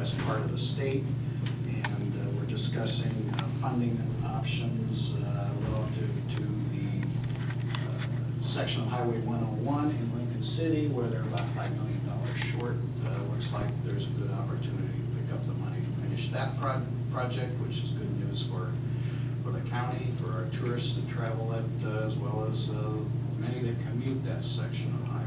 as part of the state. And we're discussing funding options relative to the section of Highway 101 in Lincoln City, where they're about $5 million short. Looks like there's a good opportunity to pick up the money to finish that project, which is good news for the county, for our tourists that travel it, as well as many that commute that section of highway.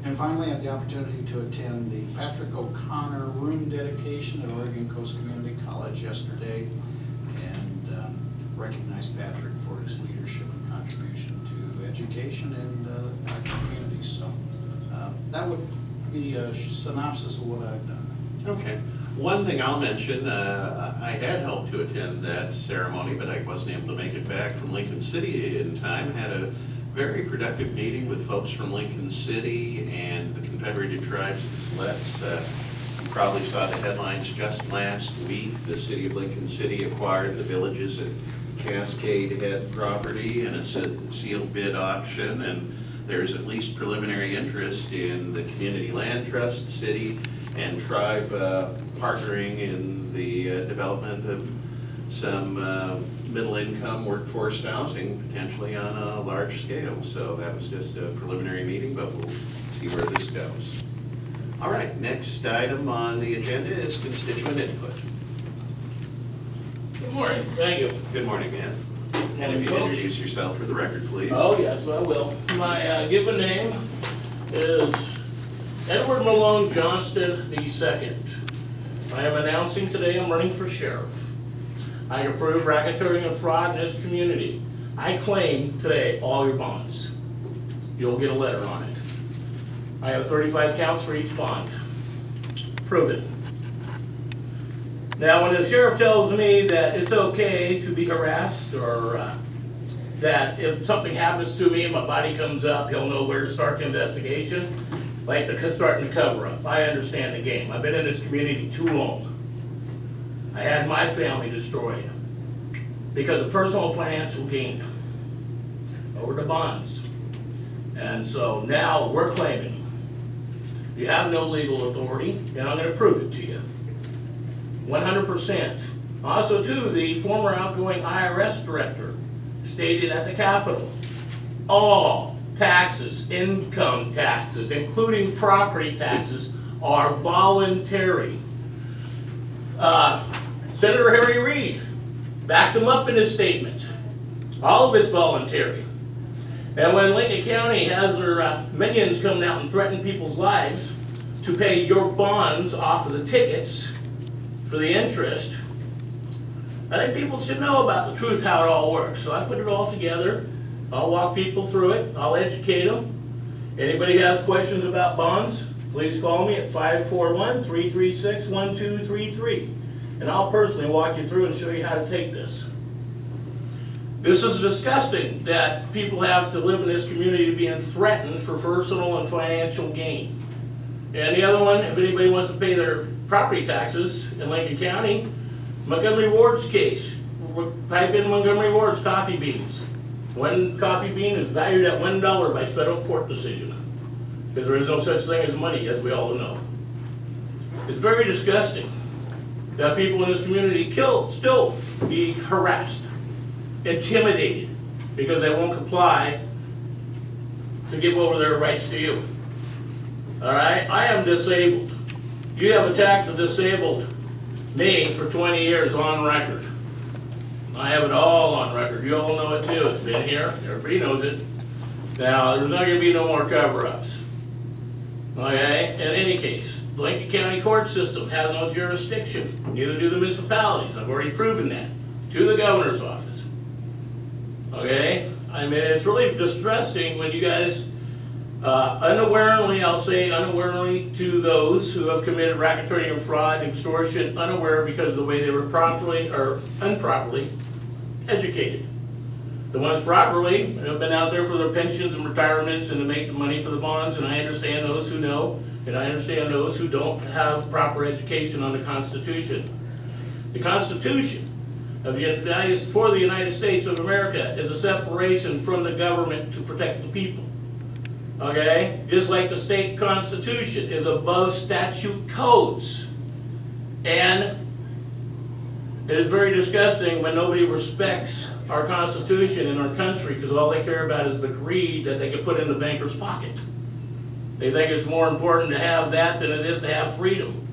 And finally, I had the opportunity to attend the Patrick O'Connor room dedication at Oregon Coast Community College yesterday, and recognize Patrick for his leadership and contribution to education and our community. So that would be a synopsis of what I've done. Okay. One thing I'll mention, I had hoped to attend that ceremony, but I wasn't able to make it back from Lincoln City in time. Had a very productive meeting with folks from Lincoln City and the Confederated Tribes of the Siletz. You probably saw the headlines just last week. The city of Lincoln City acquired the villages at Cascade Head property in a sealed bid auction, and there's at least preliminary interest in the Community Land Trust, city, and tribe partnering in the development of some middle-income workforce housing, potentially on a large scale. So that was just a preliminary meeting, but we'll see where this goes. All right, next item on the agenda is constituent input. Good morning, thank you. Good morning, man. And if you introduce yourself for the record, please. Oh, yes, I will. My given name is Edward Malone Johnston II. I am announcing today I'm running for sheriff. I approve racketeering and fraud in this community. I claim today all your bonds. You'll get a letter on it. I have 35 counts for each bond. Prove it. Now, when the sheriff tells me that it's okay to be harassed, or that if something happens to me and my body comes up, he'll know where to start the investigation, like starting the cover-up. I understand the game. I've been in this community too long. I had my family destroyed because of personal financial gain over the bonds. And so now we're claiming you have no legal authority, and I'm going to prove it to you. 100%. Also, too, the former outgoing IRS director stated at the Capitol, all taxes, income taxes, including property taxes, are voluntary. Senator Harry Reid backed him up in his statement. All of it's voluntary. And when Lincoln County has their minions come out and threaten people's lives to pay your bonds off of the tickets for the interest, I think people should know about the truth, how it all works. So I put it all together. I'll walk people through it. I'll educate them. Anybody has questions about bonds, please call me at 541-336-1233. And I'll personally walk you through and show you how to take this. This is disgusting that people have to live in this community being threatened for personal and financial gain. And the other one, if anybody wants to pay their property taxes in Lincoln County, Montgomery Ward's case. Type in Montgomery Ward's coffee beans. One coffee bean is valued at $1 by federal court decision, because there is no such thing as money, as we all know. It's very disgusting that people in this community still be harassed, intimidated, because they won't comply to give over their rights to you. All right, I am disabled. You have attacked the disabled me for 20 years on record. I have it all on record. You all know it too. It's been here. Everybody knows it. Now, there's not going to be no more cover-ups. Okay? In any case, the Lincoln County court system has no jurisdiction. Neither do the municipalities. I've already proven that to the governor's office. Okay? I mean, it's really distressing when you guys unawarely, I'll say unawarely, to those who have committed racketeering and fraud, extortion, unaware because of the way they were properly or improperly educated. The ones properly have been out there for their pensions and retirements and to make the money for the bonds, and I understand those who know, and I understand those who don't have proper education on the Constitution. The Constitution of the United States of America is a separation from the government to protect the people. Okay? Just like the state constitution is above statute codes. And it is very disgusting when nobody respects our Constitution and our country, because all they care about is the greed that they can put in the banker's pocket. They think it's more important to have that than it is to have freedom.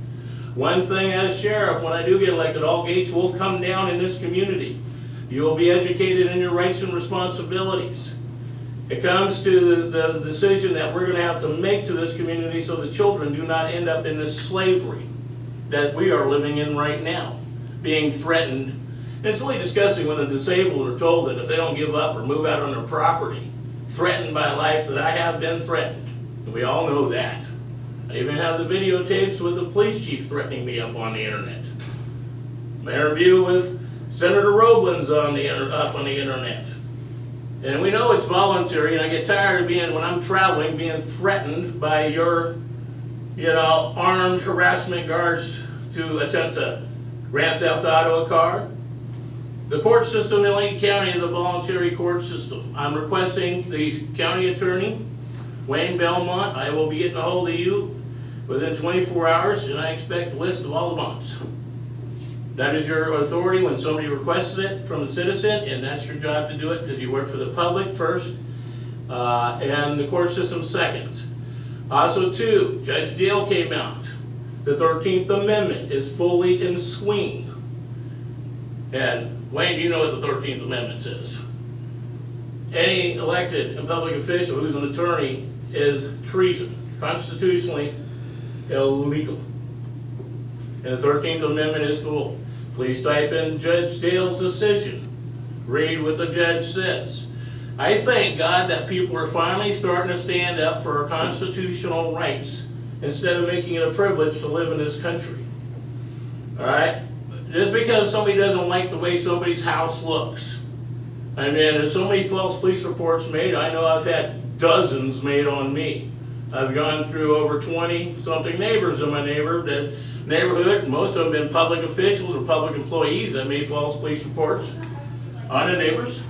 One thing as sheriff, when I do get elected, all gates will come down in this community. You will be educated in your rights and responsibilities. It comes to the decision that we're going to have to make to this community so the children do not end up in this slavery that we are living in right now, being threatened. And it's really disgusting when the disabled are told that if they don't give up or move out on their property, threatened by life, that I have been threatened. And we all know that. I even have the videotapes with the police chief threatening me up on the internet. My interview with Senator Roblin's up on the internet. And we know it's voluntary, and I get tired of being, when I'm traveling, being threatened by your, armed harassment guards to attempt to grand theft auto a car. The court system in Lincoln County is a voluntary court system. I'm requesting the county attorney, Wayne Belmont. I will be getting a hold of you within 24 hours, and I expect a list of all the bonds. That is your authority when somebody requested it from a citizen, and that's your job to do it because you work for the public first and the court system second. Also, too, Judge Dale came out. The 13th Amendment is fully in swing. And Wayne, you know what the 13th Amendment says. Any elected and public official who's an attorney is treason, constitutionally illegal. And the 13th Amendment is full. Please type in Judge Dale's decision. Read what the judge says. I thank God that people are finally starting to stand up for our constitutional rights instead of making it a privilege to live in this country. All right? Just because somebody doesn't like the way somebody's house looks. I mean, there's so many false police reports made. I know I've had dozens made on me. I've gone through over 20-something neighbors in my neighborhood. Most of them have been public officials or public employees that made false police reports on the neighbors.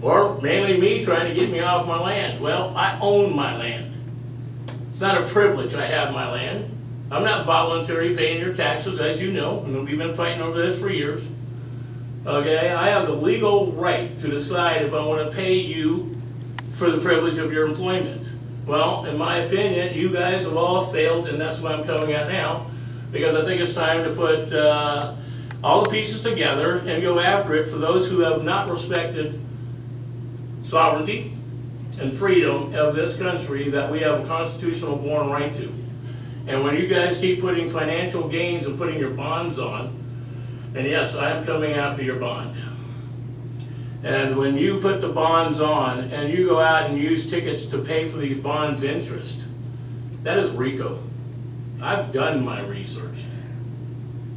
Or mainly me trying to get me off my land. Well, I own my land. It's not a privilege I have my land. I'm not voluntarily paying your taxes, as you know, and we've been fighting over this for years. Okay, I have the legal right to decide if I want to pay you for the privilege of your employment. Well, in my opinion, you guys have all failed, and that's what I'm coming at now, because I think it's time to put all the pieces together and go after it for those who have not respected sovereignty and freedom of this country that we have a constitutional born right to. And when you guys keep putting financial gains and putting your bonds on, and yes, I am coming after your bond. And when you put the bonds on and you go out and use tickets to pay for these bonds' interest, that is RICO. I've done my research.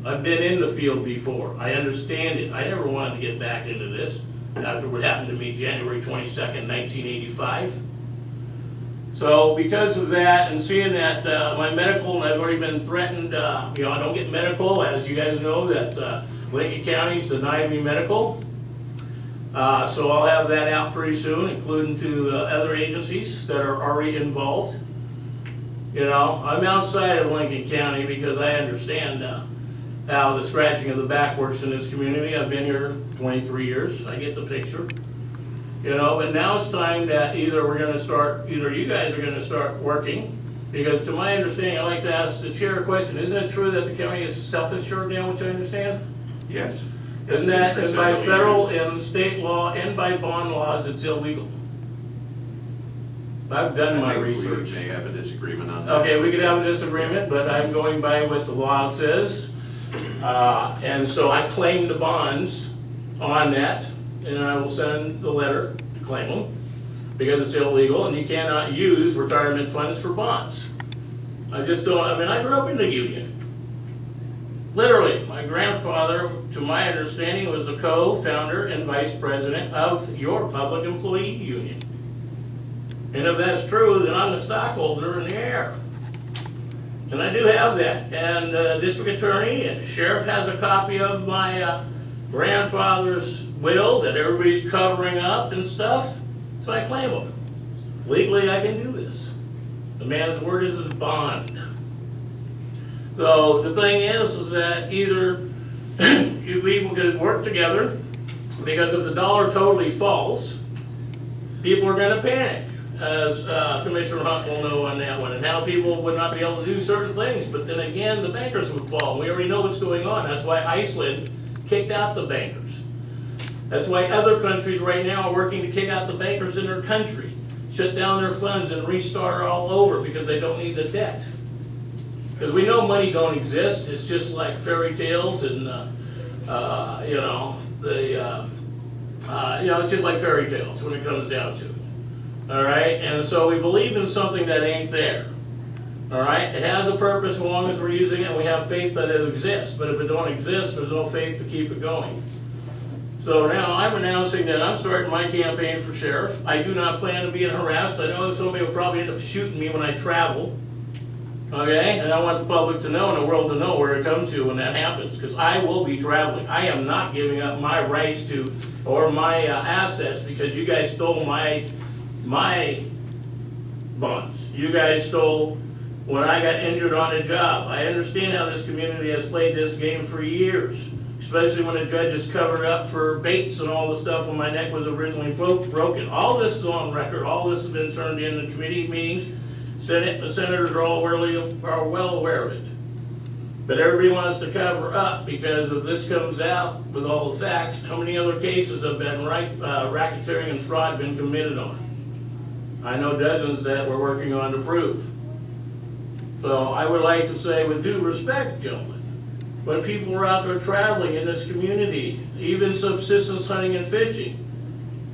I've been in the field before. I understand it. I never wanted to get back into this after what happened to me January 22nd, 1985. So because of that and seeing that my medical, and I've already been threatened, I don't get medical, as you guys know, that Lincoln County's denied me medical. So I'll have that out pretty soon, including to other agencies that are already involved. I'm outside of Lincoln County because I understand how the scratching of the back works in this community. I've been here 23 years. I get the picture. But now it's time that either you guys are going to start working, because to my understanding, I'd like to ask the chair a question. Isn't it true that the county is self-insured now, which I understand? Yes. Isn't that, and by federal and state law and by bond laws, it's illegal? I've done my research. We may have a disagreement on that. Okay, we could have a disagreement, but I'm going by what the law says. And so I claim the bonds on that, and I will send the letter to claim them, because it's illegal, and you cannot use retirement funds for bonds. I grew up in the union. Literally, my grandfather, to my understanding, was the co-founder and vice president of your public employee union. And if that's true, then I'm the stockholder in the air. And I do have that. And the district attorney and the sheriff has a copy of my grandfather's will that everybody's covering up and stuff. So I claim them. Legally, I can do this. The man's word is his bond. So the thing is that either you people could work together, because if the dollar totally falls, people are gonna panic, as Commissioner Hunt will know on that one, and how people would not be able to do certain things, but then again, the bankers would fall. We already know what's going on. That's why Iceland kicked out the bankers. That's why other countries right now are working to kick out the bankers in their country, shut down their funds and restart all over because they don't need the debt. Because we know money don't exist. It's just like fairy tales and, it's just like fairy tales when it comes down to it. All right, and so we believe in something that ain't there. All right, it has a purpose as long as we're using it and we have faith that it exists. But if it don't exist, there's no faith to keep it going. So now I'm announcing that I'm starting my campaign for sheriff. I do not plan to be harassed. I know that somebody will probably end up shooting me when I travel. Okay, and I want the public to know and the world to know where it comes to when that happens, because I will be traveling. I am not giving up my rights to, or my assets, because you guys stole my bonds. You guys stole when I got injured on a job. I understand how this community has played this game for years, especially when the judges covered up for Bates and all the stuff when my neck was originally broken. All this is on record. All this has been turned in the committee meetings. The senators are all well aware of it. But everybody wants to cover up, because if this comes out with all the facts, how many other cases have been racketeering and fraud been committed on? I know dozens that we're working on to prove. So I would like to say, with due respect, gentlemen, when people are out there traveling in this community, even subsistence hunting and fishing,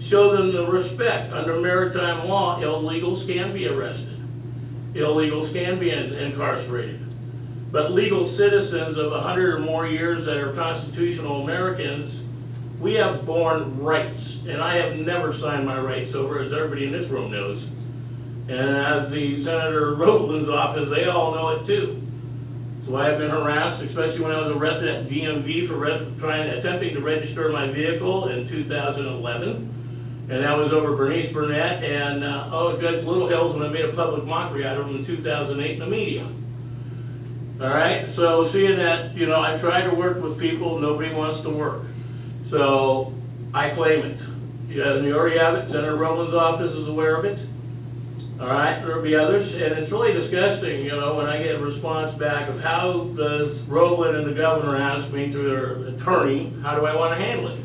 show them the respect. Under maritime law, illegals can be arrested. Illegals can be incarcerated. But legal citizens of 100 or more years that are constitutional Americans, we have born rights. And I have never signed my rights over, as everybody in this room knows. And as the Senator Rowland's office, they all know it too. So I have been harassed, especially when I was arrested at DMV for attempting to register my vehicle in 2011. And that was over Bernice Burnett and Judge Littlehill's, when I made a public mockery out of him in 2008 in the media. All right, so seeing that, I try to work with people, nobody wants to work. So I claim it. You already have it. Senator Rowland's office is aware of it. All right, there'll be others, and it's really disgusting, when I get a response back of how does Rowland and the governor ask me through their attorney, how do I want to handle it?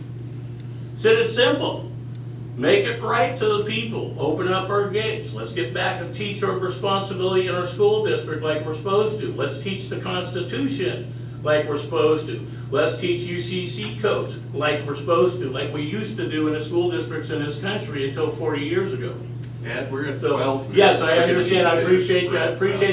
Said it's simple. Make it right to the people. Open up our gates. Let's get back and teach our responsibility in our school district like we're supposed to. Let's teach the Constitution like we're supposed to. Let's teach UCC codes like we're supposed to, like we used to do in the school districts in this country until 40 years ago. Ed, we're at 12 minutes. Yes, I understand. I appreciate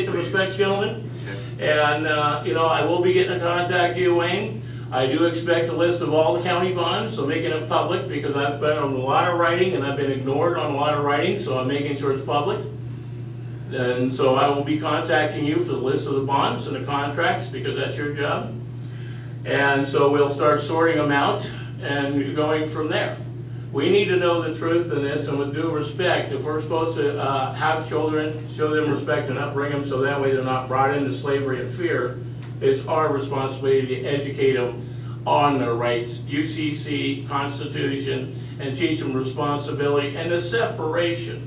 the respect, gentlemen. Okay. And, I will be getting in contact with you, Wayne. I do expect a list of all the county bonds, so making it public, because I've been on a lot of writing and I've been ignored on a lot of writing, so I'm making sure it's public. And so I will be contacting you for the list of the bonds and the contracts, because that's your job. And so we'll start sorting them out and going from there. We need to know the truth in this, and with due respect, if we're supposed to have children, show them respect and upbring them so that way they're not brought into slavery and fear, it's our responsibility to educate them on their rights, UCC, Constitution, and teach them responsibility and the separation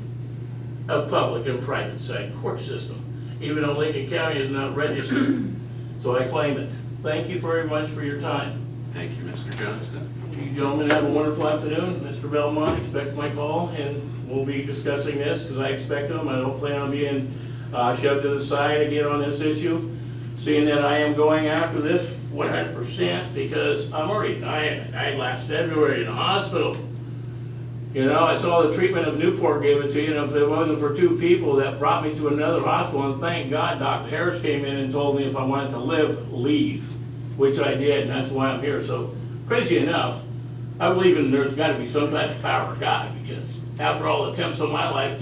of public and private side court system, even though Lincoln County is not registered. So I claim it. Thank you very much for your time. Thank you, Mr. Johnston. You gentlemen have a wonderful afternoon. Mr. Belmont, expect my call, and we'll be discussing this, because I expect them. I don't plan on being shoved to the side again on this issue, seeing that I am going after this 100%, because I'm already dying. I died last February in a hospital. I saw the treatment of Newport gave it to you, and if it wasn't for two people that brought me to another hospital, and thank God Dr. Harris came in and told me if I wanted to live, leave, which I did, and that's why I'm here. So, crazy enough, I believe there's got to be some type of power of God, because after all the attempts of my life,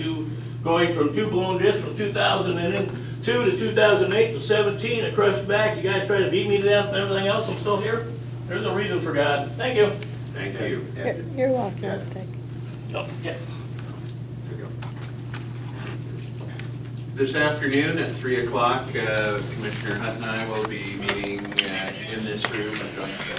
going from 2 blown discs from 2002 to 2008 to 17, a crushed back, you guys try to beat me to death and everything else, I'm still here. There's a reason for God. Thank you. Thank you. You're welcome. Oh, yeah. This afternoon at 3 o'clock, Commissioner Hunt and I will be meeting in this room, a joint session.